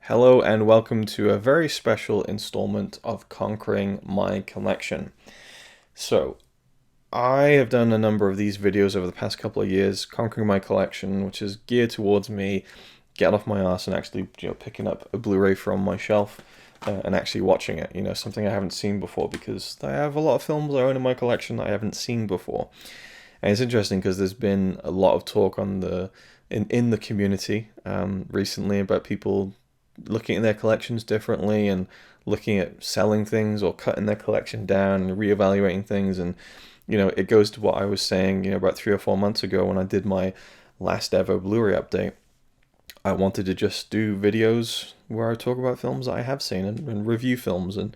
Hello and welcome to a very special installment of Conquering My Collection. So, I have done a number of these videos over the past couple of years, Conquering My Collection, which is geared towards me getting off my ass and actually, picking up a Blu-ray from my shelf and actually watching it. Something I haven't seen before because I have a lot of films I own in my collection that I haven't seen before. And it's interesting because there's been a lot of talk in the community recently about people looking at their collections differently and looking at selling things or cutting their collection down and reevaluating things. And it goes to what I was saying about 3 or 4 months ago when I did my last ever Blu-ray update. I wanted to just do videos where I talk about films that I have seen and review films and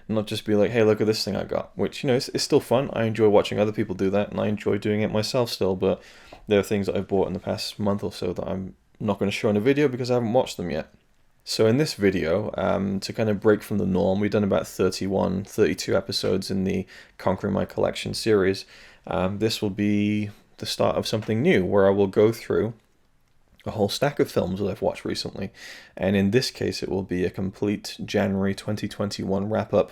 not just be like, hey, look at this thing I got, which, it's still fun. I enjoy watching other people do that and I enjoy doing it myself still, but there are things that I've bought in the past month or so that I'm not going to show in a video because I haven't watched them yet. So in this video, to kind of break from the norm, we've done about 31, 32 episodes in the Conquering My Collection series. This will be the start of something new where I will go through a whole stack of films that I've watched recently. And in this case, it will be a complete January 2021 wrap-up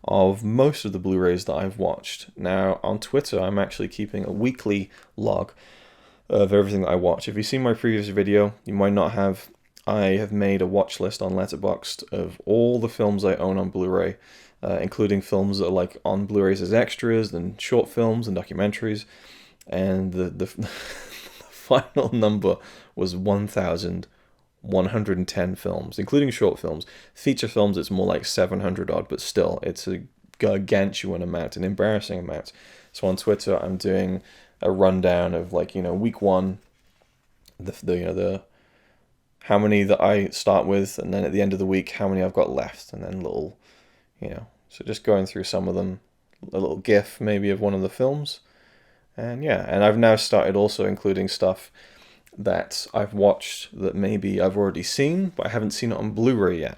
of most of the Blu-rays that I've watched. Now, on Twitter, I'm actually keeping a weekly log of everything that I watch. If you've seen my previous video, you might not have. I have made a watch list on Letterboxd of all the films I own on Blu-ray, including films that are like on Blu-rays as extras, and short films and documentaries. And the final number was 1,110 films, including short films. Feature films, it's more like 700 odd, but still, it's a gargantuan amount, an embarrassing amount. So on Twitter, I'm doing a rundown of week one, the how many that I start with, and then at the end of the week, how many I've got left, and then so just going through some of them, a little GIF maybe of one of the films. And yeah, and I've now started also including stuff that I've watched that maybe I've already seen, but I haven't seen it on Blu-ray yet.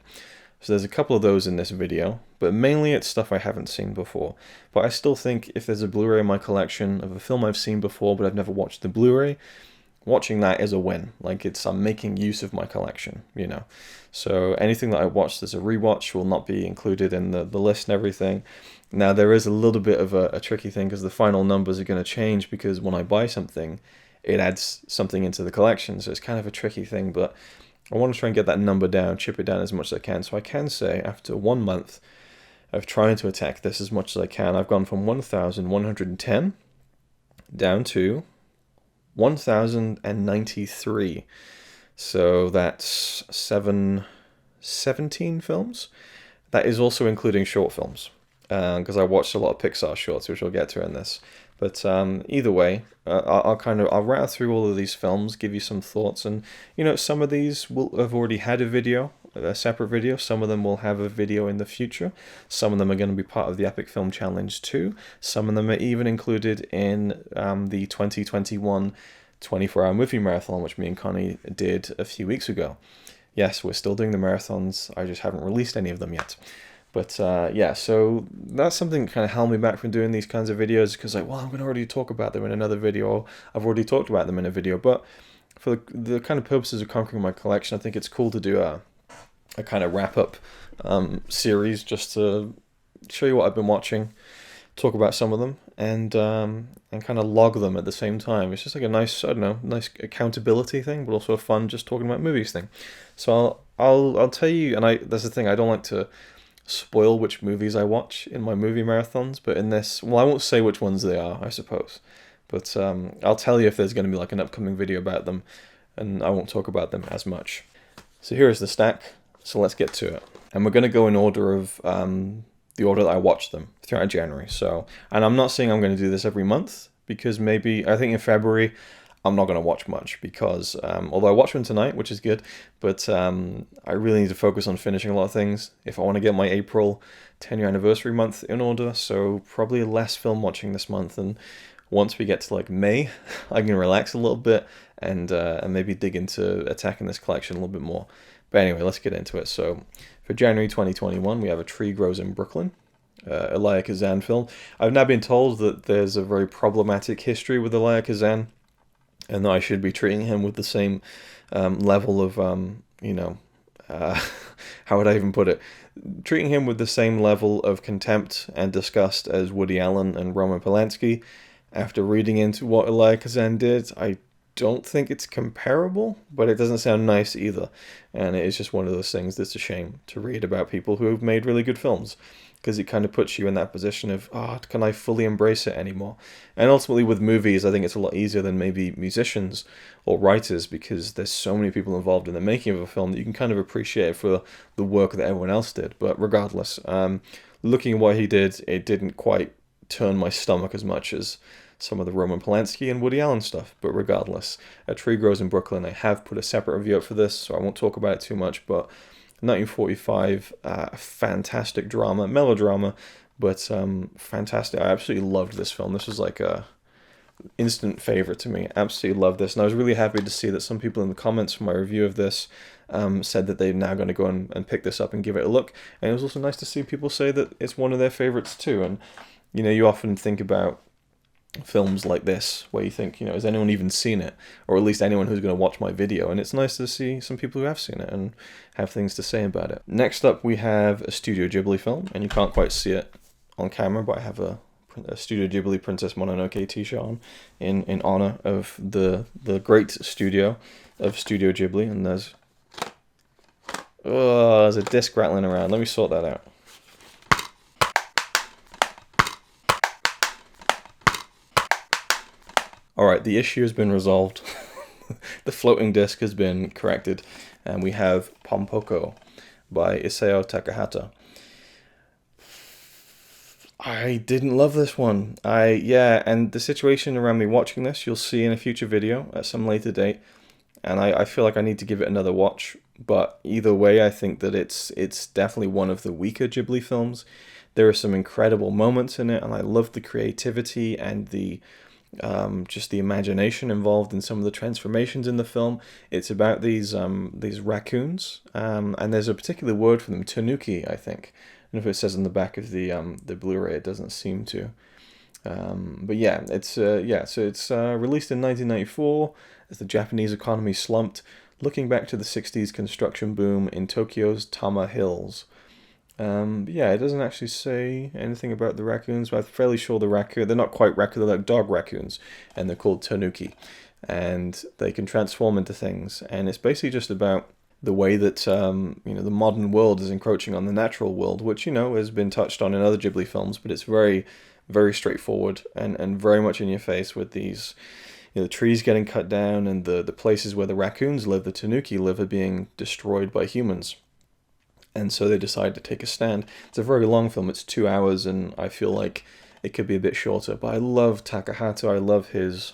So there's a couple of those in this video, but mainly it's stuff I haven't seen before. But I still think if there's a Blu-ray in my collection of a film I've seen before, but I've never watched the Blu-ray, watching that is a win. I'm making use of my collection, So anything that I watched as a rewatch will not be included in the list and everything. Now, there is a little bit of a tricky thing because the final numbers are going to change because when I buy something, it adds something into the collection. So it's kind of a tricky thing, but I want to try and get that number down, chip it down as much as I can. So I can say after 1 month of trying to attack this as much as I can, I've gone from 1,110 down to 1,093. So that's 17 films. That is also including short films, because I watched a lot of Pixar shorts, which we'll get to in this. But either way, I'll rattle through all of these films, give you some thoughts, and some of these will have already had a separate video. Some of them will have a video in the future. Some of them are going to be part of the Epic Film Challenge too. Some of them are even included in the 2021 24-hour movie marathon, which me and Connie did a few weeks ago. Yes, we're still doing the marathons. I just haven't released any of them yet. But yeah, so that's something that kind of held me back from doing these kinds of videos because I'm going to already talk about them in another video. I've already talked about them in a video. But for the kind of purposes of Conquering My Collection, I think it's cool to do a kind of wrap-up series just to show you what I've been watching, talk about some of them, and kind of log them at the same time. It's just like a nice, nice accountability thing, but also a fun just talking about movies thing. So I'll tell you, and that's the thing, I don't like to spoil which movies I watch in my movie marathons, but in this, I won't say which ones they are, I suppose, but I'll tell you if there's going to be like an upcoming video about them, and I won't talk about them as much. So here is the stack, so let's get to it. And we're going to go in order of the order that I watched them throughout January. So, and I'm not saying I'm going to do this every month, because I think in February, I'm not going to watch much because, although I watched one tonight, which is good, but I really need to focus on finishing a lot of things if I want to get my April 10-year anniversary month in order, so probably less film watching this month, and once we get to like May, I can relax a little bit and maybe dig into attacking this collection a little bit more. But anyway, let's get into it. So for January 2021, we have A Tree Grows in Brooklyn, Elia Kazan film. I've now been told that there's a very problematic history with Elia Kazan, and that I should be treating him with the same level of, how would I even put it? Treating him with the same level of contempt and disgust as Woody Allen and Roman Polanski. After reading into what Elia Kazan did, I don't think it's comparable, but it doesn't sound nice either. And it is just one of those things that's a shame to read about people who have made really good films, because it kind of puts you in that position of, can I fully embrace it anymore? And ultimately with movies, I think it's a lot easier than maybe musicians or writers, because there's so many people involved in the making of a film that you can kind of appreciate for the work that everyone else did. But regardless, looking at what he did, it didn't quite turn my stomach as much as some of the Roman Polanski and Woody Allen stuff. But regardless, A Tree Grows in Brooklyn, I have put a separate review up for this, so I won't talk about it too much, but 1945, fantastic drama, melodrama, but fantastic. I absolutely loved this film. This was like a instant favorite to me. Absolutely loved this, and I was really happy to see that some people in the comments for my review of this said that they're now going to go and pick this up and give it a look. And it was also nice to see people say that it's one of their favorites too. And you often think about films like this where you think, has anyone even seen it, or at least anyone who's going to watch my video, and it's nice to see some people who have seen it and have things to say about it. Next up, we have a Studio Ghibli film, and you can't quite see it on camera, but I have a Studio Ghibli Princess Mononoke t-shirt on in honor of the great studio of Studio Ghibli. And there's a disc rattling around. Let me sort that out. Alright, the issue has been resolved. The floating disc has been corrected, and we have Pompoko by Isao Takahata. I didn't love this one. And the situation around me watching this, you'll see in a future video at some later date, and I feel like I need to give it another watch. But either way, I think that it's definitely one of the weaker Ghibli films. There are some incredible moments in it, and I love the creativity and the just the imagination involved in some of the transformations in the film. It's about these raccoons, and there's a particular word for them, tanuki, I think. I don't know if it says on the back of the Blu-ray. It doesn't seem to. But yeah, so it's released in 1994 as the Japanese economy slumped, looking back to the 60s construction boom in Tokyo's Tama Hills. It doesn't actually say anything about the raccoons, but I'm fairly sure they're not quite raccoons, they're like dog raccoons, and they're called tanuki, and they can transform into things, and it's basically just about the way that the modern world is encroaching on the natural world, which has been touched on in other Ghibli films, but it's very, very straightforward and very much in your face with these the trees getting cut down, and the places where the raccoons live, the tanuki live, are being destroyed by humans. And so they decide to take a stand. It's a very long film. It's 2 hours, and I feel like it could be a bit shorter. But I love Takahata. I love his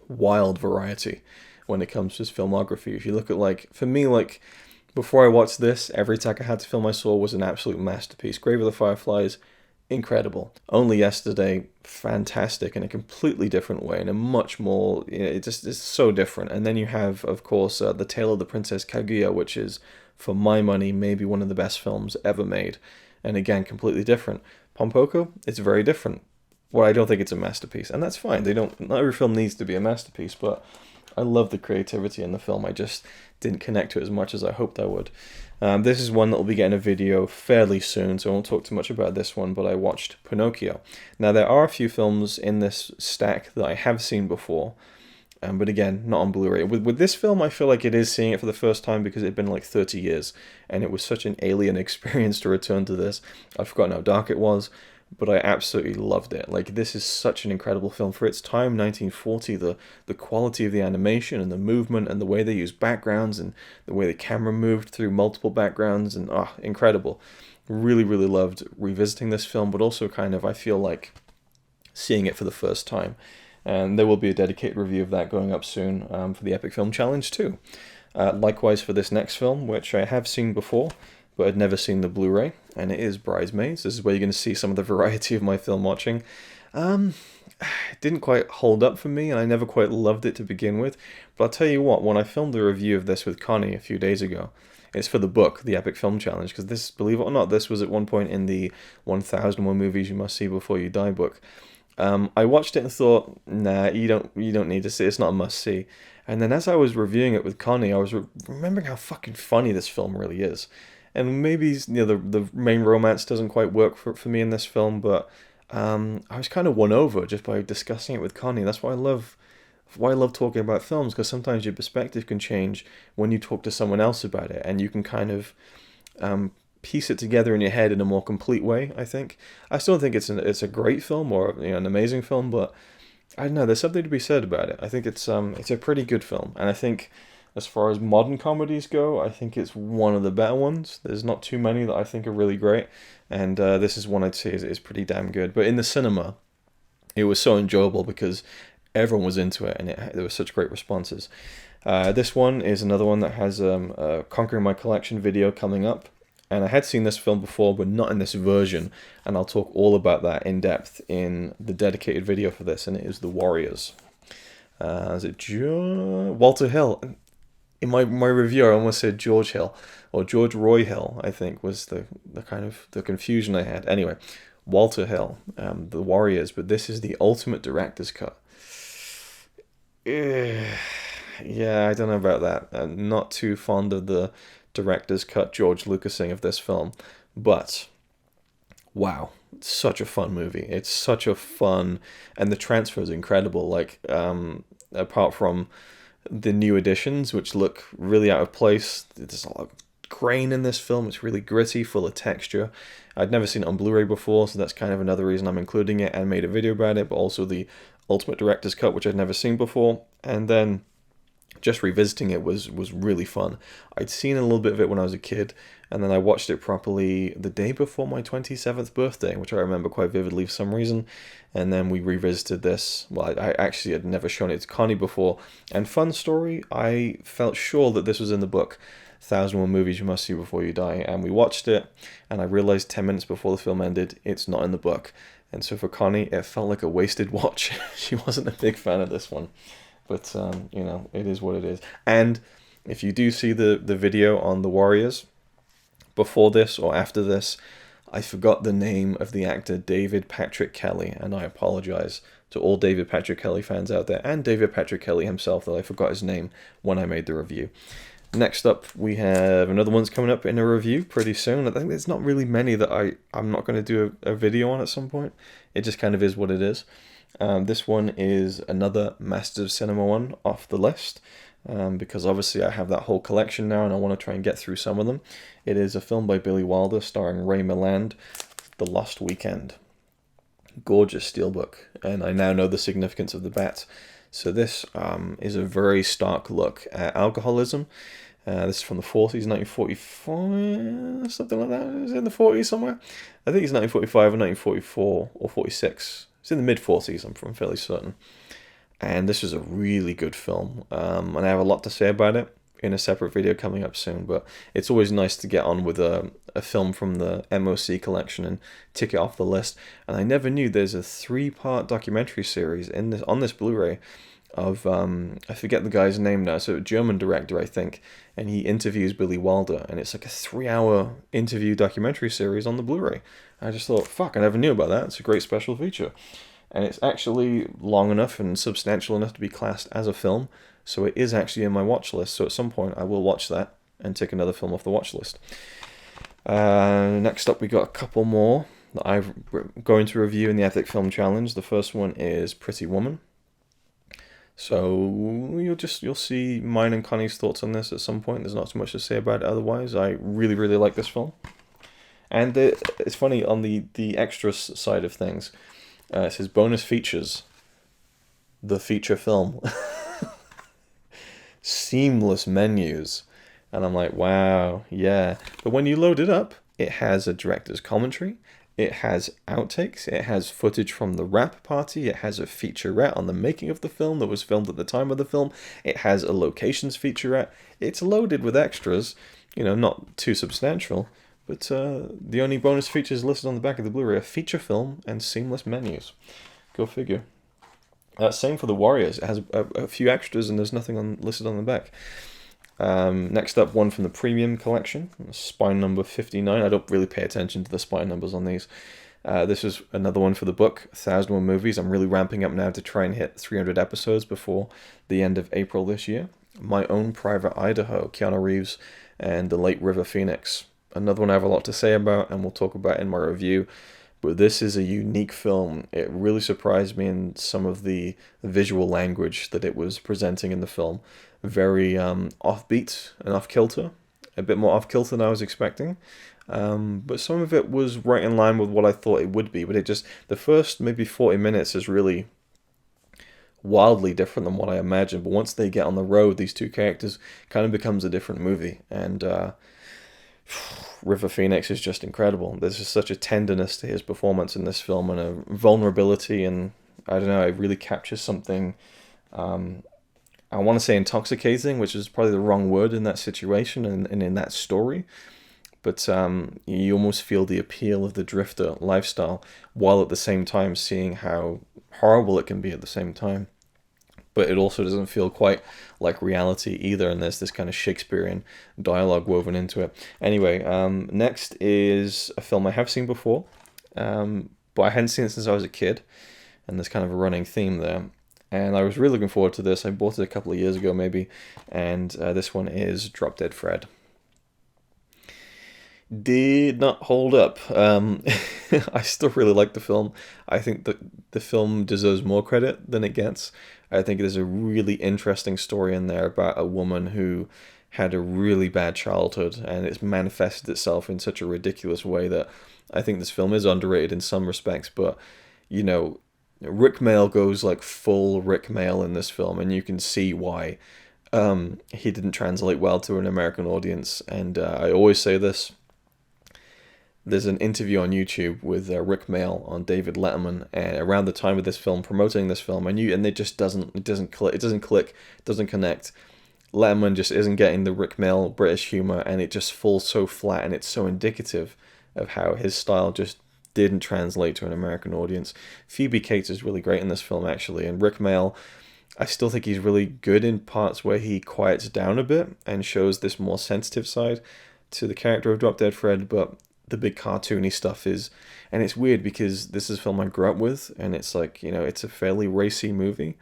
wild variety when it comes to his filmography. If you look at, for me, before I watched this, every Takahata film I saw was an absolute masterpiece. Grave of the Fireflies, incredible. Only Yesterday, fantastic in a completely different way, in a much more, it's so different. And then you have, of course, The Tale of the Princess Kaguya, which is, for my money, maybe one of the best films ever made. And again, completely different. Pompoko, it's very different. Well, I don't think it's a masterpiece, and that's fine. Not every film needs to be a masterpiece, but I love the creativity in the film. I just didn't connect to it as much as I hoped I would. This is one that will be getting a video fairly soon, so I won't talk too much about this one, but I watched Pinocchio. Now, there are a few films in this stack that I have seen before, but again, not on Blu-ray. With this film, I feel like it is seeing it for the first time because it had been 30 years, and it was such an alien experience to return to this. I've forgotten how dark it was, but I absolutely loved it. This is such an incredible film for its time, 1940. The quality of the animation and the movement and the way they used backgrounds and the way the camera moved through multiple backgrounds, and incredible. Really, really loved revisiting this film, but also I feel like seeing it for the first time. And there will be a dedicated review of that going up soon for the Epic Film Challenge too. Likewise for this next film, which I have seen before, but I'd never seen the Blu-ray, and it is Bridesmaids. This is where you're going to see some of the variety of my film watching. It didn't quite hold up for me, and I never quite loved it to begin with. But I'll tell you what, when I filmed a review of this with Connie a few days ago, it's for the book, the Epic Film Challenge, because this, believe it or not, this was at one point in the 1001 Movies You Must See Before You Die book. I watched it and thought, nah, you don't need to see it. It's not a must-see. And then as I was reviewing it with Connie, I was remembering how fucking funny this film really is. And maybe the main romance doesn't quite work for me in this film, but I was kind of won over just by discussing it with Connie. That's why I love talking about films, because sometimes your perspective can change when you talk to someone else about it, and you can kind of piece it together in your head in a more complete way. I think I still think it's a great film, or an amazing film, but I don't know. There's something to be said about it. I think it's a pretty good film, and I think as far as modern comedies go, I think it's one of the better ones. There's not too many that I think are really great, and this is one I'd say is pretty damn good. But in the cinema, it was so enjoyable because everyone was into it, and there were such great responses. This one is another one that has a Conquering My Collection video coming up. And I had seen this film before, but not in this version. And I'll talk all about that in depth in the dedicated video for this. And it is The Warriors. Is it Walter Hill? In my review, I almost said George Hill. Or George Roy Hill, I think, was the kind of the confusion I had. Anyway, Walter Hill, The Warriors. But this is the ultimate director's cut. Yeah, I don't know about that. I'm not too fond of the director's cut George Lucasing of this film, but wow, it's such a fun movie. It's such a fun, and the transfer is incredible. Like, apart from the new additions, which look really out of place, there's a lot of grain in this film. It's really gritty, full of texture. I'd never seen it on Blu-ray before, so that's kind of another reason I'm including it and made a video about it, but also the ultimate director's cut, which I'd never seen before. And then just revisiting it was really fun. I'd seen a little bit of it when I was a kid, and then I watched it properly the day before my 27th birthday, which I remember quite vividly for some reason. And then we revisited this. Well, I actually had never shown it to Connie before. And fun story, I felt sure that this was in the book, 1,001 Movies You Must See Before You Die. And we watched it, and I realized 10 minutes before the film ended, it's not in the book. And so for Connie, it felt like a wasted watch. She wasn't a big fan of this one. But, it is what it is. And if you do see the video on The Warriors, before this or after this, I forgot the name of the actor David Patrick Kelly, and I apologize to all David Patrick Kelly fans out there, and David Patrick Kelly himself, that I forgot his name when I made the review. Next up, we have another one's coming up in a review pretty soon. I think there's not really many that I'm not going to do a video on at some point. It just kind of is what it is. This one is another Masters of Cinema one off the list, because obviously I have that whole collection now and I want to try and get through some of them. It is a film by Billy Wilder starring Ray Milland, The Lost Weekend. Gorgeous steelbook, and I now know the significance of the bat. So this is a very stark look at alcoholism. This is from the 40s, 1944, something like that. Is it in the 40s somewhere? I think it's 1945 or 1944 or 46. It's in the mid-40s, I'm fairly certain. And this is a really good film. And I have a lot to say about it in a separate video coming up soon. But it's always nice to get on with a film from the MOC collection and tick it off the list. And I never knew there's a 3-part documentary series on this Blu-ray of, I forget the guy's name now, so a German director, I think. And he interviews Billy Wilder. And it's like a 3-hour interview documentary series on the Blu-ray. I just thought, fuck, I never knew about that. It's a great special feature. And it's actually long enough and substantial enough to be classed as a film. So it is actually in my watch list. So at some point I will watch that and take another film off the watch list. Next up, we got a couple more that I'm going to review in the Epic Film Challenge. The first one is Pretty Woman. So you'll see mine and Connie's thoughts on this at some point. There's not too much to say about it otherwise. I really, really like this film. And it's funny, on the extras side of things, it says bonus features, the feature film. Seamless menus. And I'm like, wow, yeah. But when you load it up, it has a director's commentary, it has outtakes, it has footage from the wrap party, it has a featurette on the making of the film that was filmed at the time of the film, it has a locations featurette. It's loaded with extras, not too substantial. But the only bonus features listed on the back of the Blu-ray are feature film and seamless menus. Go figure. Same for The Warriors. It has a few extras and there's nothing listed on the back. Next up, one from the Premium Collection, spine number 59. I don't really pay attention to the spine numbers on these. This is another one for the book, 1,001 Movies. I'm really ramping up now to try and hit 300 episodes before the end of April this year. My Own Private Idaho, Keanu Reeves and the late River Phoenix. Another one I have a lot to say about and we'll talk about in my review. But this is a unique film. It really surprised me in some of the visual language that it was presenting in the film. Very offbeat and off-kilter. A bit more off-kilter than I was expecting. But some of it was right in line with what I thought it would be. But the first maybe 40 minutes is really wildly different than what I imagined. But once they get on the road, these two characters kind of becomes a different movie. And River Phoenix is just incredible. There's just such a tenderness to his performance in this film and a vulnerability, and I don't know, it really captures something, I want to say intoxicating, which is probably the wrong word in that situation and in that story. But you almost feel the appeal of the drifter lifestyle while at the same time seeing how horrible it can be at the same time. But it also doesn't feel quite like reality either, and there's this kind of Shakespearean dialogue woven into it. Anyway, next is a film I have seen before, but I hadn't seen it since I was a kid, and there's kind of a running theme there. And I was really looking forward to this. I bought it a couple of years ago maybe, and this one is Drop Dead Fred. Did not hold up. I still really like the film. I think that the film deserves more credit than it gets. I think there's a really interesting story in there about a woman who had a really bad childhood, and it's manifested itself in such a ridiculous way that I think this film is underrated in some respects. But, you know, Rick Mayall goes like full Rick Mayall in this film, and you can see why he didn't translate well to an American audience. And I always say this. There's an interview on YouTube with Rick Mayall on David Letterman, and around the time of this film, promoting this film, and it just doesn't click, doesn't connect. Letterman just isn't getting the Rick Mayall British humor, and it just falls so flat, and it's so indicative of how his style just didn't translate to an American audience. Phoebe Cates is really great in this film actually, and Rick Mayall, I still think he's really good in parts where he quiets down a bit and shows this more sensitive side to the character of Drop Dead Fred, but the big cartoony stuff is, and it's weird because this is a film I grew up with, and it's like, you know, it's a fairly racy movie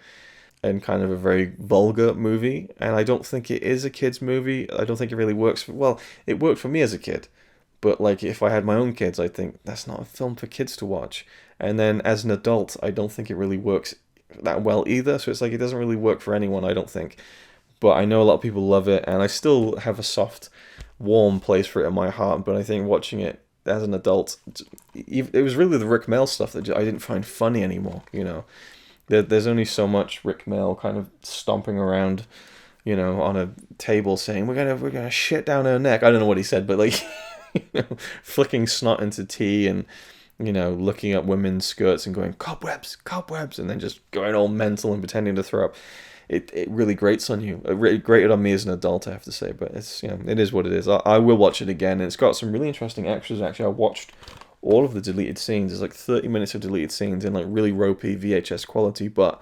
and kind of a very vulgar movie, and I don't think it is a kid's movie. I don't think it really works well, it worked for me as a kid, but like if I had my own kids, I'd think that's not a film for kids to watch. And then as an adult, I don't think it really works that well either, so it's like it doesn't really work for anyone, I don't think. But I know a lot of people love it, and I still have a soft, warm place for it in my heart. But I think watching it as an adult, it was really the Rick Mayall stuff that I didn't find funny anymore. You know, there's only so much Rick Mayall kind of stomping around, you know, on a table saying we're gonna shit down her neck. I don't know what he said, but like, you know, flicking snot into tea and, you know, looking at women's skirts and going cobwebs, cobwebs, and then just going all mental and pretending to throw up. It really grates on you. It really grated on me as an adult, I have to say. But it's, you know, it is what it is. I will watch it again. And it's got some really interesting extras. Actually, I watched all of the deleted scenes. There's like 30 minutes of deleted scenes in like really ropey VHS quality. But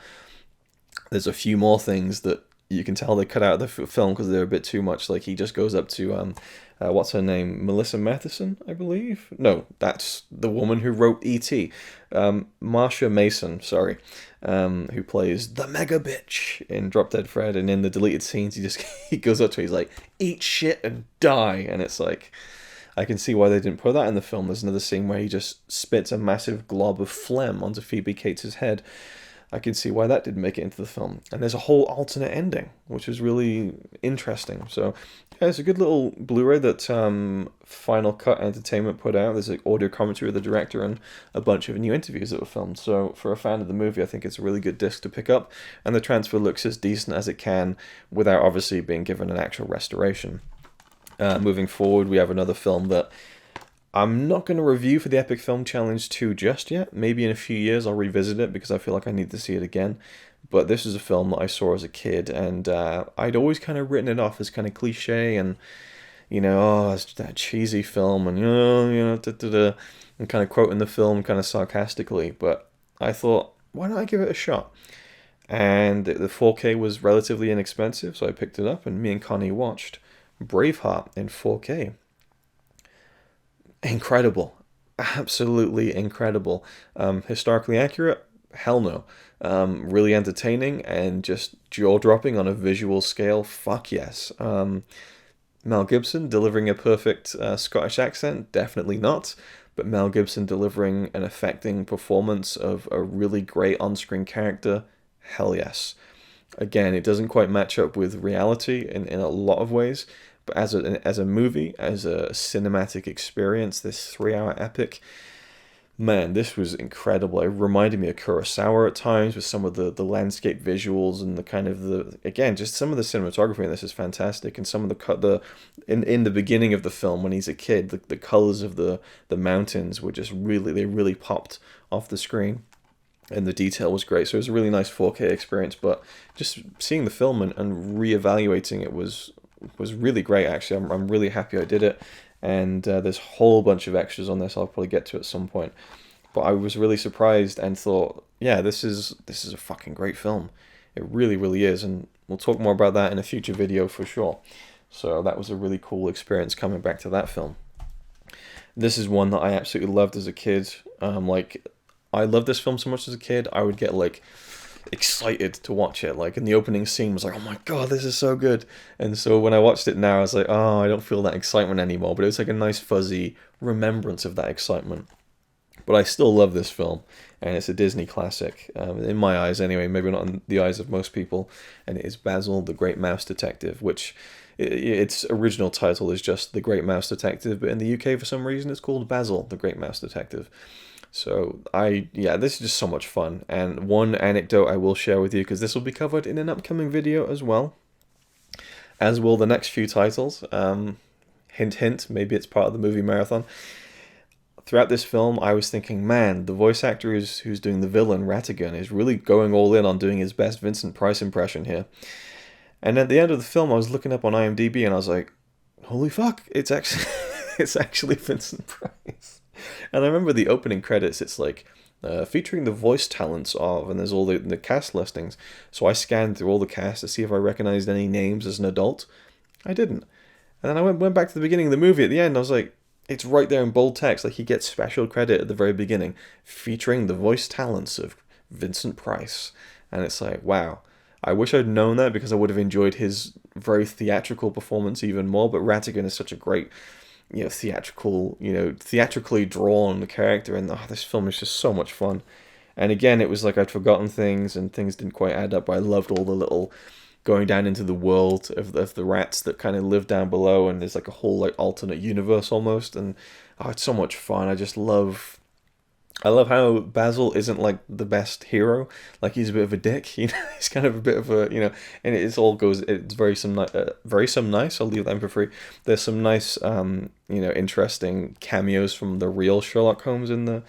there's a few more things that you can tell they cut out of the film because they're a bit too much. Like he just goes up to what's her name? Melissa Matheson, I believe. No, that's the woman who wrote E.T. Marsha Mason, sorry, who plays the mega bitch in Drop Dead Fred. And in the deleted scenes, he goes up to her, he's like, eat shit and die. And it's like, I can see why they didn't put that in the film. There's another scene where he just spits a massive glob of phlegm onto Phoebe Cates' head. I can see why that didn't make it into the film. And there's a whole alternate ending, which is really interesting. So, yeah, it's a good little Blu-ray that Final Cut Entertainment put out. There's an audio commentary of the director and a bunch of new interviews that were filmed. So, for a fan of the movie, I think it's a really good disc to pick up. And the transfer looks as decent as it can without obviously being given an actual restoration. Moving forward, we have another film that I'm not going to review for the Epic Film Challenge 2 just yet. Maybe in a few years I'll revisit it because I feel like I need to see it again. But this is a film that I saw as a kid, and I'd always kind of written it off as kind of cliche and, you know, oh, it's that cheesy film, and, and kind of quoting the film kind of sarcastically. But I thought, why don't I give it a shot? And the 4K was relatively inexpensive, so I picked it up, and me and Connie watched Braveheart in 4K. Incredible. absolutely incredible. Historically accurate? Hell no. Really entertaining and just jaw dropping on a visual scale? Fuck yes. Mel Gibson delivering a perfect Scottish accent? Definitely not. But Mel Gibson delivering an affecting performance of a really great on screen character? Hell yes. Again, it doesn't quite match up with reality in a lot of ways, but as a movie, as a cinematic experience, this 3 hour epic, man, this was incredible. It reminded me of Kurosawa at times with some of the landscape visuals and the kind of the again just some of the cinematography in this is fantastic and some of the cut the in the beginning of the film when he's a kid the colors of the mountains were just really they really popped off the screen and the detail was great. So it was a really nice 4K experience. But just seeing the film and reevaluating it was really great. Actually, I'm really happy I did it. And there's a whole bunch of extras on this. I'll probably get to at some point. But I was really surprised and thought, yeah, this is a fucking great film. It really, really is. And we'll talk more about that in a future video for sure. So that was a really cool experience coming back to that film. This is one that I absolutely loved as a kid. Like I loved this film so much as a kid. I would get like excited to watch it. Like in the opening scene was like, oh my god, this is so good. And so when I watched it now, I was like, oh, I don't feel that excitement anymore. But it was like a nice fuzzy remembrance of that excitement. But I still love this film, and it's a Disney classic, in my eyes anyway, maybe not in the eyes of most people, and it is Basil the Great Mouse Detective, which its original title is just The Great Mouse Detective, but in the UK for some reason it's called Basil the Great Mouse Detective. So this is just so much fun, and one anecdote I will share with you, because this will be covered in an upcoming video as well, as will the next few titles. Hint, hint, maybe it's part of the movie marathon. Throughout this film, I was thinking, man, the voice actor who's doing the villain, Ratigan, is really going all in on doing his best Vincent Price impression here. And at the end of the film, I was looking up on IMDb and I was like, holy fuck, it's actually it's actually Vincent Price. And I remember the opening credits, it's like, featuring the voice talents of, and there's all the cast listings. So I scanned through all the cast to see if I recognized any names as an adult. I didn't. And then I went back to the beginning of the movie at the end, I was like, it's right there in bold text, like he gets special credit at the very beginning, featuring the voice talents of Vincent Price. And it's like, wow. I wish I'd known that because I would have enjoyed his very theatrical performance even more, but Ratigan is such a great, theatrically drawn character, and this film is just so much fun. And again, it was like I'd forgotten things, and things didn't quite add up, but I loved all the little going down into the world of the rats that kind of live down below, and there's like a whole like alternate universe almost, and it's so much fun. I love how Basil isn't like the best hero. Like he's a bit of a dick, he's kind of a bit of a, and it's very some nice. I'll leave that for free. There's some nice, interesting cameos from the real Sherlock Holmes in the,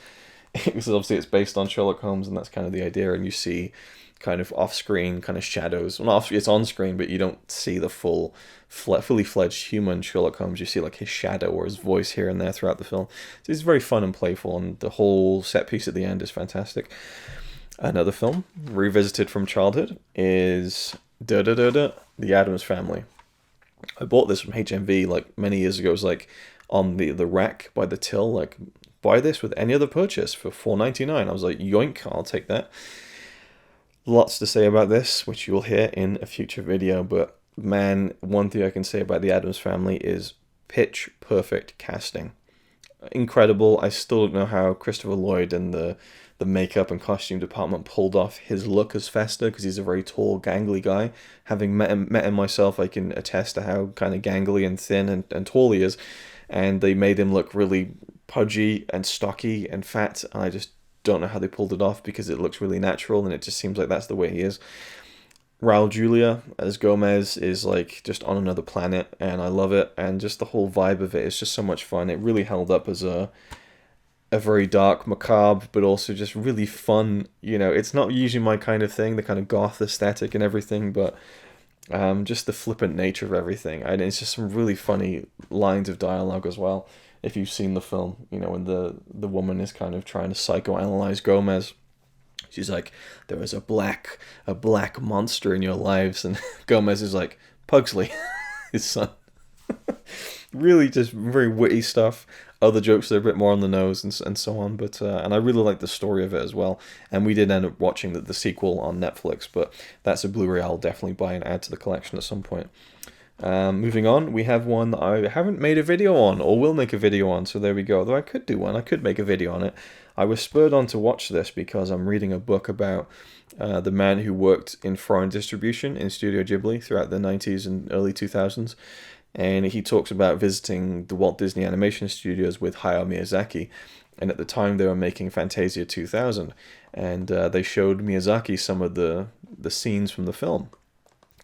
because obviously it's based on Sherlock Holmes, and that's kind of the idea. And you see kind of off-screen kind of shadows. Well, it's on-screen, but you don't see the fully fledged human Sherlock Holmes. You see like his shadow or his voice here and there throughout the film. So it's very fun and playful, and the whole set piece at the end is fantastic. Another film revisited from childhood is The Addams Family. I bought this from HMV like many years ago. It was like on the rack by the till, like buy this with any other purchase for $4.99. I was like, yoink, I'll take that. Lots to say about this, which you'll hear in a future video, but man, one thing I can say about the Addams Family is pitch perfect casting. Incredible. I still don't know how Christopher Lloyd and the makeup and costume department pulled off his look as Fester, because he's a very tall, gangly guy. Having met him myself, I can attest to how kind of gangly and thin and tall he is, and they made him look really pudgy and stocky and fat, and I just don't know how they pulled it off, because it looks really natural and it just seems like that's the way he is. Raul Julia as Gomez is like just on another planet, and I love it, and just the whole vibe of it is just so much fun. It really held up as a very dark, macabre, but also just really fun. It's not usually my kind of thing, the kind of goth aesthetic and everything, but just the flippant nature of everything, and it's just some really funny lines of dialogue as well. If you've seen the film, when the woman is kind of trying to psychoanalyze Gomez, she's like, there is a black monster in your lives, and Gomez is like, Pugsley, his son. really just very witty stuff. Other jokes that are a bit more on the nose and so on. But and I really like the story of it as well. And we did end up watching the sequel on Netflix, but that's a Blu-ray I'll definitely buy and add to the collection at some point. Moving on, we have one that I haven't made a video on, or will make a video on, so there we go. Though I could do one, I could make a video on it. I was spurred on to watch this because I'm reading a book about the man who worked in foreign distribution in Studio Ghibli throughout the 90s and early 2000s. And he talks about visiting the Walt Disney Animation Studios with Hayao Miyazaki. And at the time they were making Fantasia 2000. And they showed Miyazaki some of the scenes from the film.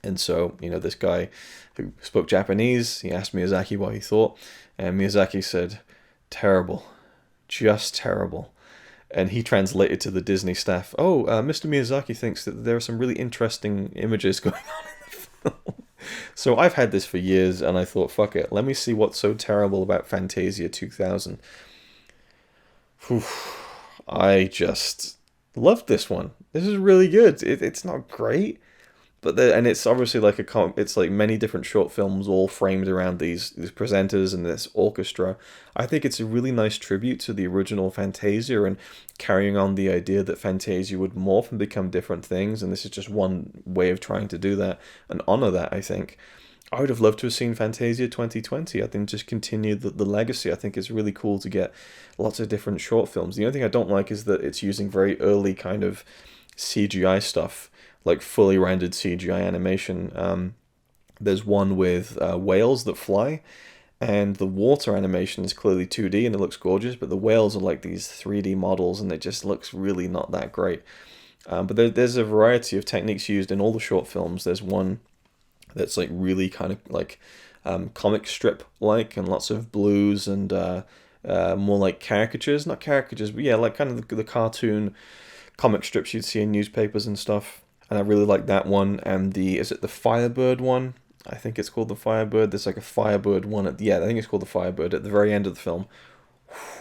And so, this guy who spoke Japanese, he asked Miyazaki what he thought. And Miyazaki said, terrible, just terrible. And he translated to the Disney staff, Mr. Miyazaki thinks that there are some really interesting images going on in the film. So I've had this for years, and I thought, fuck it, let me see what's so terrible about Fantasia 2000. I just loved this one. This is really good. It's not great, but and it's obviously like it's like many different short films all framed around these presenters and this orchestra. I think it's a really nice tribute to the original Fantasia and carrying on the idea that Fantasia would morph and become different things, and this is just one way of trying to do that and honor that, I think. I would have loved to have seen Fantasia 2020. I think just continue the legacy. I think it's really cool to get lots of different short films. The only thing I don't like is that it's using very early kind of CGI stuff, like fully rendered CGI animation. There's one with whales that fly, and the water animation is clearly 2D and it looks gorgeous, but the whales are like these 3D models and it just looks really not that great. But there's a variety of techniques used in all the short films. There's one that's like really kind of like comic strip like, and lots of blues and more like caricatures, not caricatures, but yeah, like kind of the cartoon comic strips you'd see in newspapers and stuff. And I really like that one. And is it the Firebird one? I think it's called the Firebird. There's like a Firebird one I think it's called the Firebird at the very end of the film.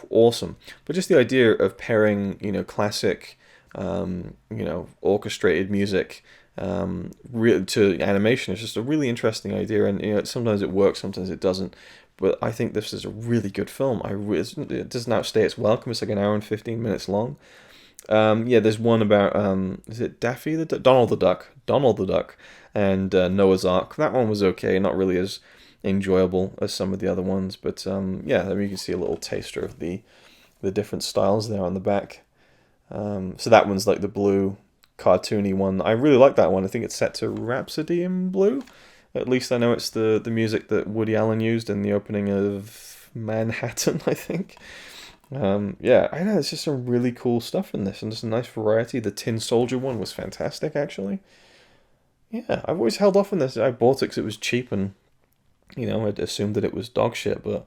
Awesome. But just the idea of pairing, classic, orchestrated music to animation is just a really interesting idea. And, sometimes it works, sometimes it doesn't. But I think this is a really good film. It doesn't outstay its welcome. It's like an hour and 15 minutes long. There's one about is it Daffy the Duck? Donald the Duck, and Noah's Ark. That one was okay, not really as enjoyable as some of the other ones, but you can see a little taster of the different styles there on the back. So that one's like the blue, cartoony one. I really like that one. I think it's set to Rhapsody in Blue. At least I know it's the music that Woody Allen used in the opening of Manhattan, I think. I know, it's just some really cool stuff in this, and just a nice variety. The Tin Soldier one was fantastic, actually. Yeah, I've always held off on this. I bought it because it was cheap, and, I'd assumed that it was dog shit, but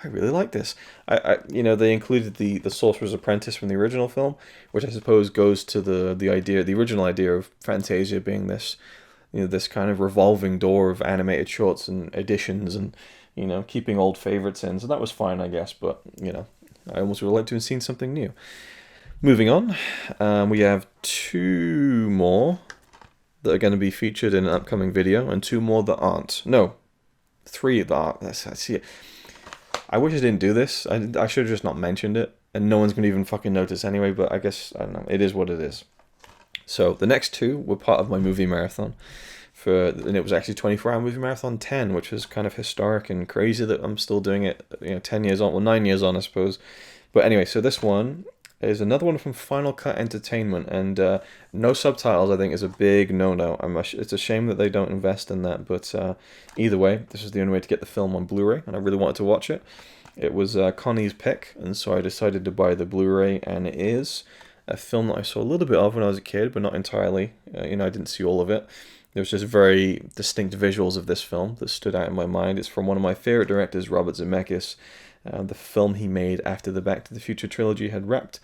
I really like this. They included the Sorcerer's Apprentice from the original film, which I suppose goes to the original idea of Fantasia being this, this kind of revolving door of animated shorts and editions and, keeping old favorites in. So that was fine, I guess, but, I almost would have liked to have seen something new. Moving on, we have two more that are going to be featured in an upcoming video, and two more that aren't. No, three that aren't. That's it. I wish I didn't do this. I should have just not mentioned it, and no one's going to even fucking notice anyway, but I guess, I don't know, it is what it is. So, the next two were part of my movie marathon. And it was actually 24-hour movie marathon 10, which was kind of historic and crazy that I'm still doing it, 10 years on, well, 9 years on, I suppose. But anyway, so this one is another one from Final Cut Entertainment, and no subtitles, I think, is a big no-no. It's a shame that they don't invest in that, but either way, this is the only way to get the film on Blu-ray, and I really wanted to watch it. It was Connie's pick, and so I decided to buy the Blu-ray, and it is a film that I saw a little bit of when I was a kid, but not entirely. I didn't see all of it. There was just very distinct visuals of this film that stood out in my mind. It's from one of my favorite directors, Robert Zemeckis. The film he made after the Back to the Future trilogy had wrapped,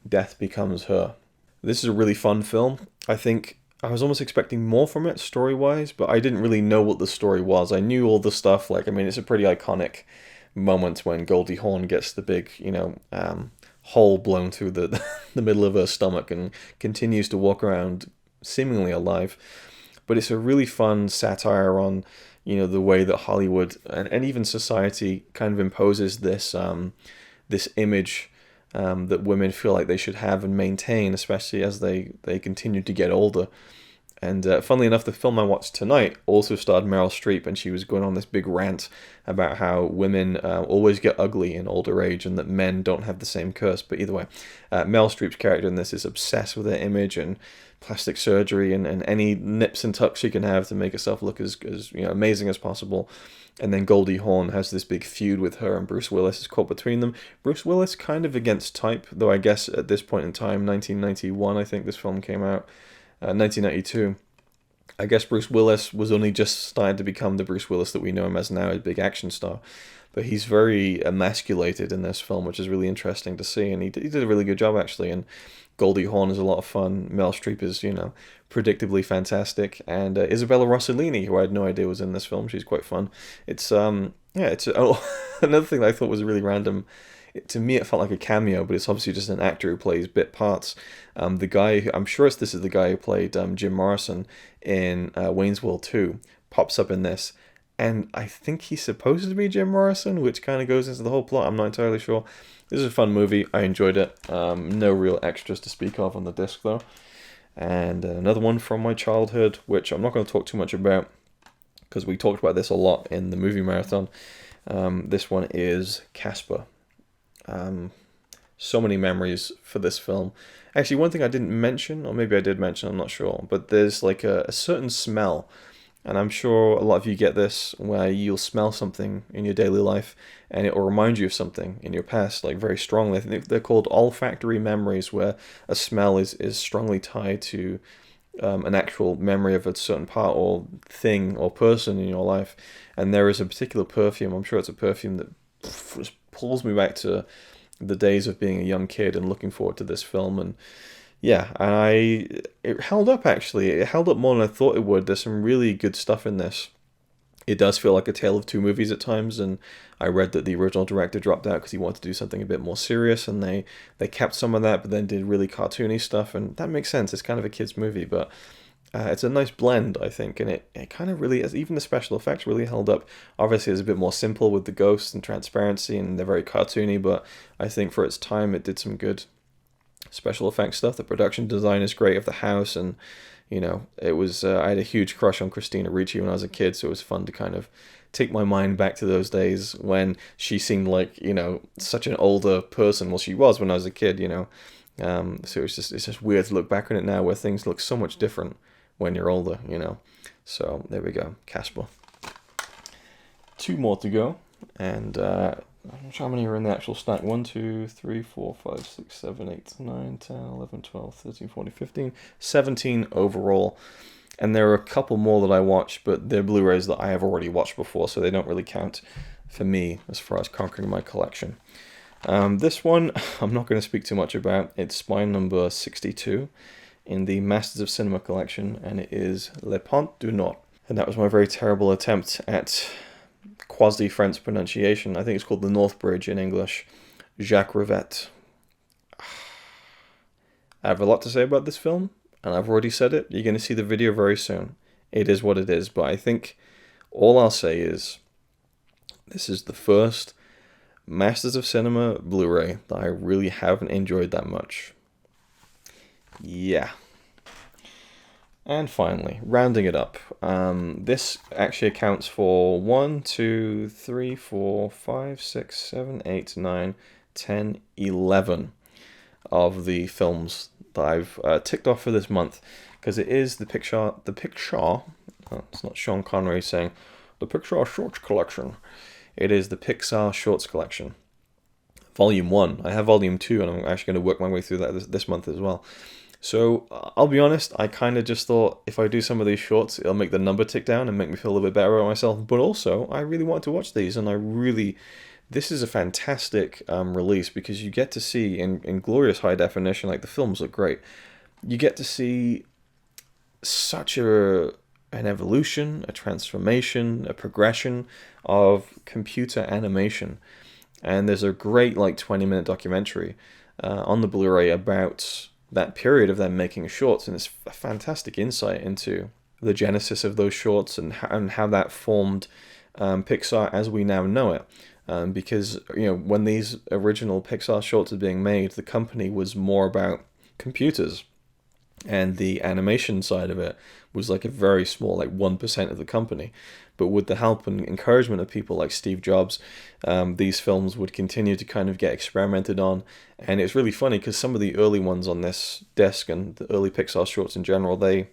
Death Becomes Her. This is a really fun film. I think I was almost expecting more from it, story-wise, but I didn't really know what the story was. I knew all the stuff, it's a pretty iconic moment when Goldie Hawn gets the big, hole blown through the middle of her stomach and continues to walk around seemingly alive. But it's a really fun satire on the way that Hollywood and even society kind of imposes this image that women feel like they should have and maintain, especially as they continue to get older. And funnily enough, the film I watched tonight also starred Meryl Streep, and she was going on this big rant about how women always get ugly in older age and that men don't have the same curse. But either way, Meryl Streep's character in this is obsessed with her image and plastic surgery and any nips and tucks she can have to make herself look as amazing as possible. And then Goldie Hawn has this big feud with her, and Bruce Willis is caught between them. Bruce Willis kind of against type, though I guess at this point in time, 1991, I think this film came out. 1992. I guess Bruce Willis was only just starting to become the Bruce Willis that we know him as now, a big action star. But he's very emasculated in this film, which is really interesting to see, and he did a really good job actually. And Goldie Hawn is a lot of fun. Meryl Streep is, predictably fantastic, and Isabella Rossellini, who I had no idea was in this film, she's quite fun. It's another thing that I thought was really random. To me, it felt like a cameo, but it's obviously just an actor who plays bit parts. The guy, I'm sure this is the guy who played Jim Morrison in Wayne's World 2, pops up in this, and I think he's supposed to be Jim Morrison, which kind of goes into the whole plot. I'm not entirely sure. This is a fun movie. I enjoyed it. No real extras to speak of on the disc, though. And another one from my childhood, which I'm not going to talk too much about, because we talked about this a lot in the movie marathon. This one is Casper. So many memories for this film. Actually, one thing I didn't mention, or maybe I did mention, I'm not sure, but there's like a certain smell, and I'm sure a lot of you get this, where you'll smell something in your daily life and it will remind you of something in your past, like very strongly. I think they're called olfactory memories, where a smell is strongly tied to an actual memory of a certain part or thing or person in your life. And there is a particular perfume, I'm sure it's a perfume that just pulls me back to the days of being a young kid and looking forward to this film. And yeah, it held up actually. It held up more than I thought it would. There's some really good stuff in this. It does feel like a tale of two movies at times, and I read that the original director dropped out because he wanted to do something a bit more serious, and they kept some of that, but then did really cartoony stuff, and that makes sense. It's kind of a kid's movie, but it's a nice blend, I think, and it kind of really, even the special effects really held up. Obviously, it's a bit more simple with the ghosts and transparency, and they're very cartoony, but I think for its time, it did some good special effects stuff. The production design is great of the house, and it was I had a huge crush on Christina Ricci when I was a kid, so it was fun to kind of take my mind back to those days when she seemed like such an older person. Well, she was when I was a kid, so it's just weird to look back on it now, where things look so much different when you're older, So there we go, Casper. 2 more to go, and I'm not sure how many are in the actual stack. 1, 2, 3, 4, 5, 6, 7, 8, 9, 10, 11, 12, 13, 14, 15, 17 overall. And there are a couple more that I watched, but they're Blu-rays that I have already watched before, so they don't really count for me as far as conquering my collection. This one, I'm not going to speak too much about. It's spine number 62 in the Masters of Cinema collection, and it is Le Pont du Nord. And that was my very terrible attempt at quasi-French pronunciation. I think it's called the North Bridge in English. Jacques Rivette. I have a lot to say about this film, and I've already said it. You're going to see the video very soon. It is what it is, but I think all I'll say is this is the first Masters of Cinema Blu-ray that I really haven't enjoyed that much. Yeah. And finally, rounding it up, this actually accounts for 1, 2, 3, 4, 5, 6, 7, 8, 9, 10, 11 of the films that I've ticked off for this month, because it is the Pixar, it's not Sean Connery saying, the Pixar Shorts Collection. It is the Pixar Shorts Collection. Volume 1. I have Volume 2, and I'm actually going to work my way through that this month as well. So, I'll be honest, I kind of just thought if I do some of these shorts, it'll make the number tick down and make me feel a little bit better about myself. But also, I really want to watch these, and this is a fantastic release, because you get to see, in glorious high definition, like the films look great, you get to see such an evolution, a transformation, a progression of computer animation. And there's a great 20-minute documentary on the Blu-ray about that period of them making shorts, and it's a fantastic insight into the genesis of those shorts and how that formed Pixar as we now know it. Because when these original Pixar shorts are being made, the company was more about computers, and the animation side of it was like a very small, like 1% of the company. But with the help and encouragement of people like Steve Jobs, these films would continue to kind of get experimented on. And it's really funny because some of the early ones on this disc and the early Pixar shorts in general, they're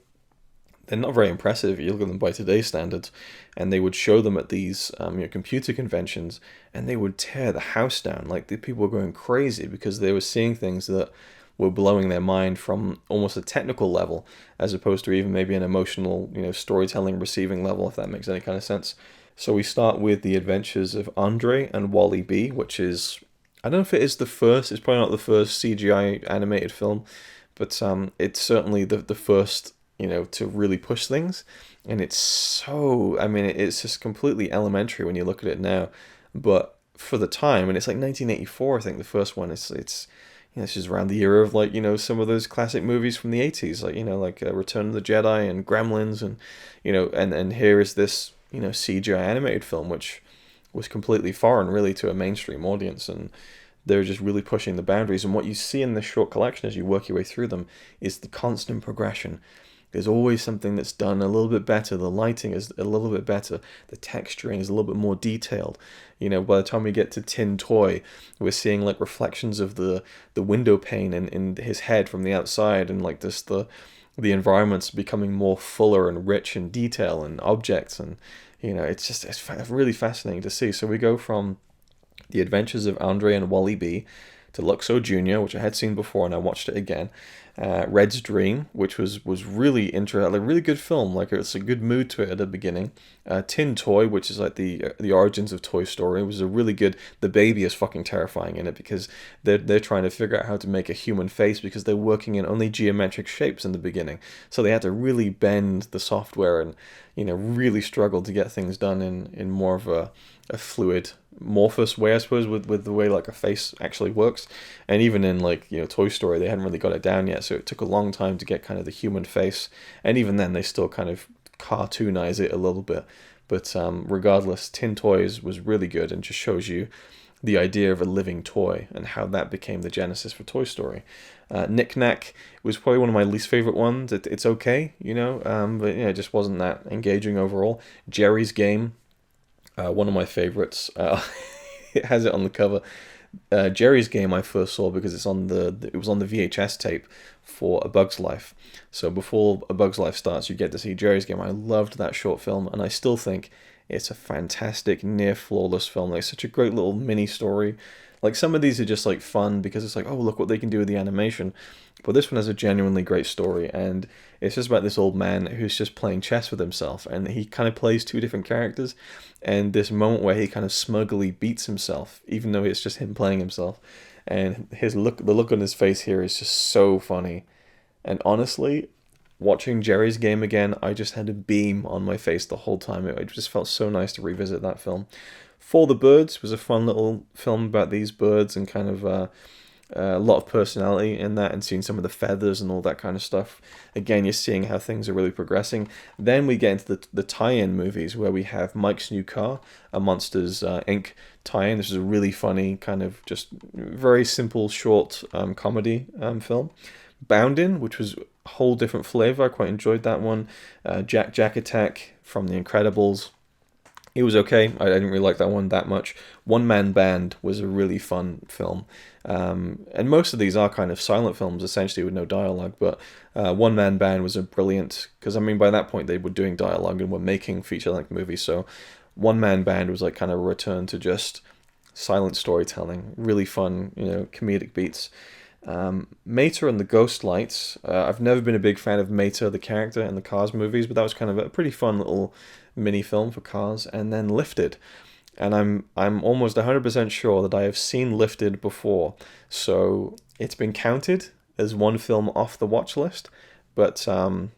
not very impressive. You look at them by today's standards, and they would show them at these computer conventions, and they would tear the house down. Like, the people were going crazy because they were seeing things that were blowing their mind from almost a technical level, as opposed to even maybe an emotional, storytelling, receiving level, if that makes any kind of sense. So we start with The Adventures of Andre and Wally B, which is, I don't know if it is the first, it's probably not the first CGI animated film, but it's certainly the first, to really push things. And it's so, it's just completely elementary when you look at it now. But for the time, and it's like 1984, I think the first one, it's this is around the era of, like, some of those classic movies from the 80s, like Return of the Jedi and Gremlins, and, and here is this, CGI animated film, which was completely foreign, really, to a mainstream audience, and they're just really pushing the boundaries. And what you see in this short collection as you work your way through them is the constant progression. There's always something that's done a little bit better. The lighting is a little bit better. The texturing is a little bit more detailed. By the time we get to Tin Toy, we're seeing like reflections of the window pane in his head from the outside, and like this the environment's becoming more fuller and rich in detail and objects, and it's really fascinating to see. So we go from The Adventures of Andre and Wally B to Luxo Jr., which I had seen before and I watched it again. Red's Dream, which was really interesting, like, really good film. Like, it's a good mood to it at the beginning. Tin Toy, which is like the origins of Toy Story, was a really good. The baby is fucking terrifying in it because they're trying to figure out how to make a human face because they're working in only geometric shapes in the beginning. So they had to really bend the software and really struggle to get things done in more of a fluid, morphous way, I suppose, with the way like a face actually works. And even in like Toy Story, they hadn't really got it down yet, so it took a long time to get kind of the human face. And even then, they still kind of cartoonize it a little bit. But regardless, Tin Toys was really good and just shows you the idea of a living toy and how that became the genesis for Toy Story. Knick Knack was probably one of my least favorite ones. It's okay, but it just wasn't that engaging overall. Jerry's Game, one of my favorites. It has it on the cover. Jerry's Game I first saw because it was on the VHS tape for A Bug's Life. So before A Bug's Life starts, you get to see Jerry's Game. I loved that short film, and I still think it's a fantastic, near flawless film. Like, such a great little mini story. Like, some of these are just like fun because it's like, oh, look what they can do with the animation. But this one has a genuinely great story, and it's just about this old man who's just playing chess with himself, and he kind of plays two different characters, and this moment where he kind of smugly beats himself, even though it's just him playing himself, and the look on his face here is just so funny. And honestly, watching Jerry's Game again, I just had a beam on my face the whole time. It just felt so nice to revisit that film. For the Birds was a fun little film about these birds and kind of a lot of personality in that, and seeing some of the feathers and all that kind of stuff. Again, you're seeing how things are really progressing. Then we get into the tie-in movies where we have Mike's New Car, a Monsters Inc. tie-in. This is a really funny, kind of just very simple, short comedy film. Boundin', which was a whole different flavor. I quite enjoyed that one. Jack Attack from The Incredibles. It was okay. I didn't really like that one that much. One Man Band was a really fun film. And most of these are kind of silent films, essentially, with no dialogue. But One Man Band was a brilliant... Because, by that point, they were doing dialogue and were making feature-length movies. So One Man Band was like kind of a return to just silent storytelling. Really fun, comedic beats. Mater and the Ghost Lights. I've never been a big fan of Mater, the character, in the Cars movies, but that was kind of a pretty fun little mini film for Cars. And then Lifted, and I'm almost 100% sure that I have seen Lifted before, so it's been counted as one film off the watch list. But I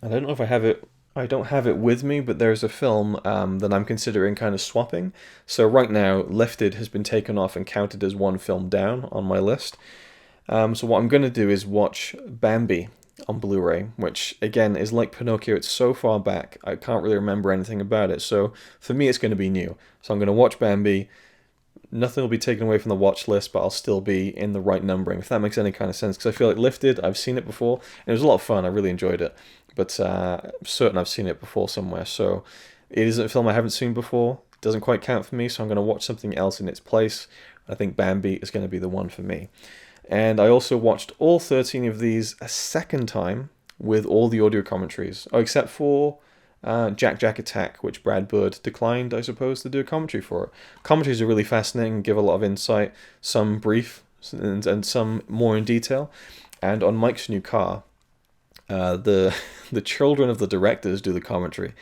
don't know if I have it. I don't have it with me, but there's a film that I'm considering kind of swapping. So right now, Lifted has been taken off and counted as one film down on my list. So what I'm going to do is watch Bambi, on Blu-ray, which again is like Pinocchio. It's so far back, I can't really remember anything about it. So for me, it's going to be new. So I'm going to watch Bambi. Nothing will be taken away from the watch list, but I'll still be in the right numbering, if that makes any kind of sense. Because I feel like Lifted, I've seen it before, and it was a lot of fun. I really enjoyed it, but I'm certain I've seen it before somewhere. So it isn't a film I haven't seen before. It doesn't quite count for me, so I'm going to watch something else in its place. I think Bambi is going to be the one for me. And I also watched all 13 of these a second time with all the audio commentaries, except for Jack Jack Attack, which Brad Bird declined, I suppose, to do a commentary for it. Commentaries are really fascinating, give a lot of insight, some brief and some more in detail. And on Mike's New Car, the children of the directors do the commentary,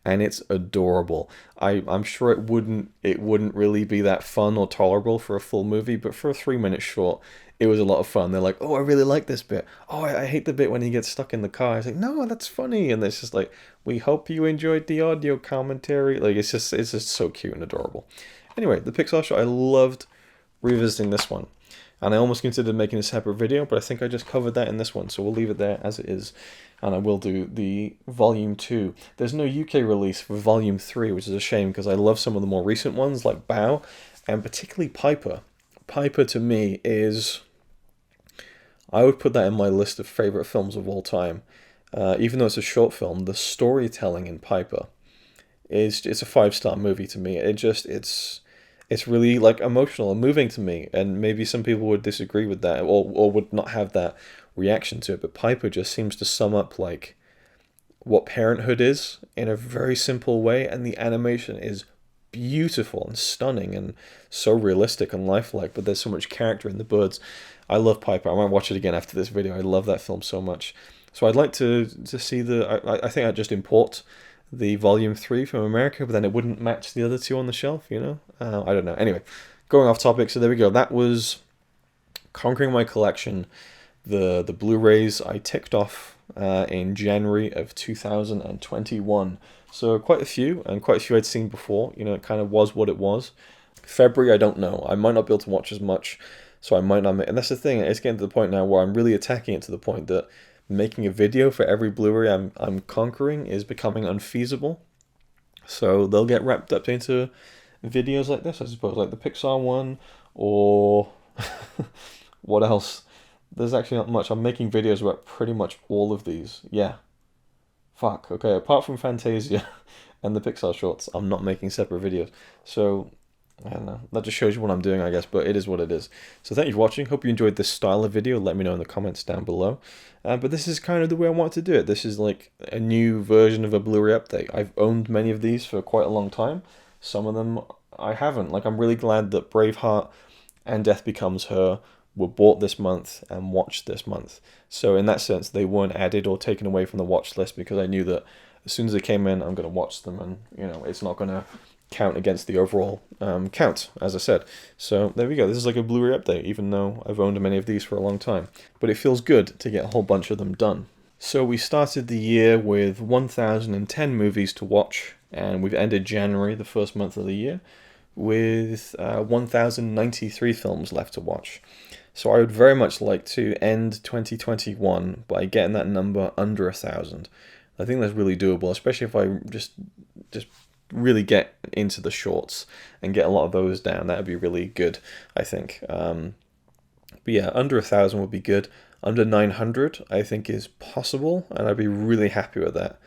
and it's adorable. I'm sure it wouldn't really be that fun or tolerable for a full movie, but for a 3-minute short, it was a lot of fun. They're like, oh, I really like this bit. Oh, I hate the bit when he gets stuck in the car. It's like, no, that's funny. And it's just like, we hope you enjoyed the audio commentary. Like, it's just so cute and adorable. Anyway, the Pixar short, I loved revisiting this one. And I almost considered making a separate video, but I think I just covered that in this one. So we'll leave it there as it is. And I will do the Volume 2. There's no UK release for Volume 3, which is a shame because I love some of the more recent ones like Bao and particularly Piper. Piper to me is... I would put that in my list of favourite films of all time. Even though it's a short film, the storytelling in Piper it's a 5-star movie to me. It's really like emotional and moving to me, and maybe some people would disagree with that or would not have that reaction to it, but Piper just seems to sum up like what parenthood is in a very simple way, and the animation is beautiful and stunning and so realistic and lifelike, but there's so much character in the birds. I love Piper. I might watch it again after this video. I love that film so much. So I'd like to see I think I'd just import the Volume 3 from America, but then it wouldn't match the other two on the shelf, you know? I don't know. Anyway, going off topic, so there we go. That was conquering my collection. The Blu-rays I ticked off in January of 2021. So quite a few, and quite a few I'd seen before. You know, it kind of was what it was. February, I don't know. I might not be able to watch as much, so I might not make... And that's the thing, it's getting to the point now where I'm really attacking it to the point that making a video for every Blu-ray I'm conquering is becoming unfeasible. So they'll get wrapped up into videos like this, I suppose, like the Pixar one, or what else? There's actually not much. I'm making videos about pretty much all of these. Yeah. Fuck. Okay, apart from Fantasia and the Pixar shorts, I'm not making separate videos. So, I don't know. That just shows you what I'm doing, I guess, but it is what it is. So thank you for watching. Hope you enjoyed this style of video. Let me know in the comments down below. But this is kind of the way I want to do it. This is like a new version of a Blu-ray update. I've owned many of these for quite a long time. Some of them I haven't. Like, I'm really glad that Braveheart and Death Becomes Her were bought this month and watched this month. So in that sense, they weren't added or taken away from the watch list, because I knew that as soon as they came in, I'm going to watch them, and you know, it's not going to count against the overall count, as I said. So there we go. This is like a Blu-ray update, even though I've owned many of these for a long time. But it feels good to get a whole bunch of them done. So we started the year with 1,010 movies to watch, and we've ended January, the first month of the year, with 1,093 films left to watch. So I would very much like to end 2021 by getting that number under 1,000. I think that's really doable, especially if I just really get into the shorts and get a lot of those down. That would be really good, I think. But yeah, under 1,000 would be good. Under 900, I think, is possible, and I'd be really happy with that.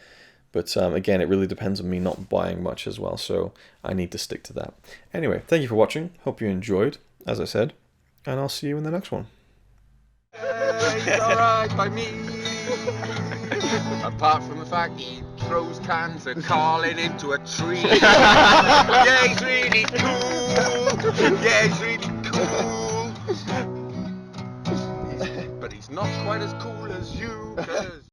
But again, it really depends on me not buying much as well, so I need to stick to that. Anyway, thank you for watching. Hope you enjoyed, as I said, and I'll see you in the next one. It's alright by me. Apart from the fact he throws cans of Carlin into a tree. Yeah, he's really cool. Yeah, he's really cool. But he's not quite as cool as you, 'cause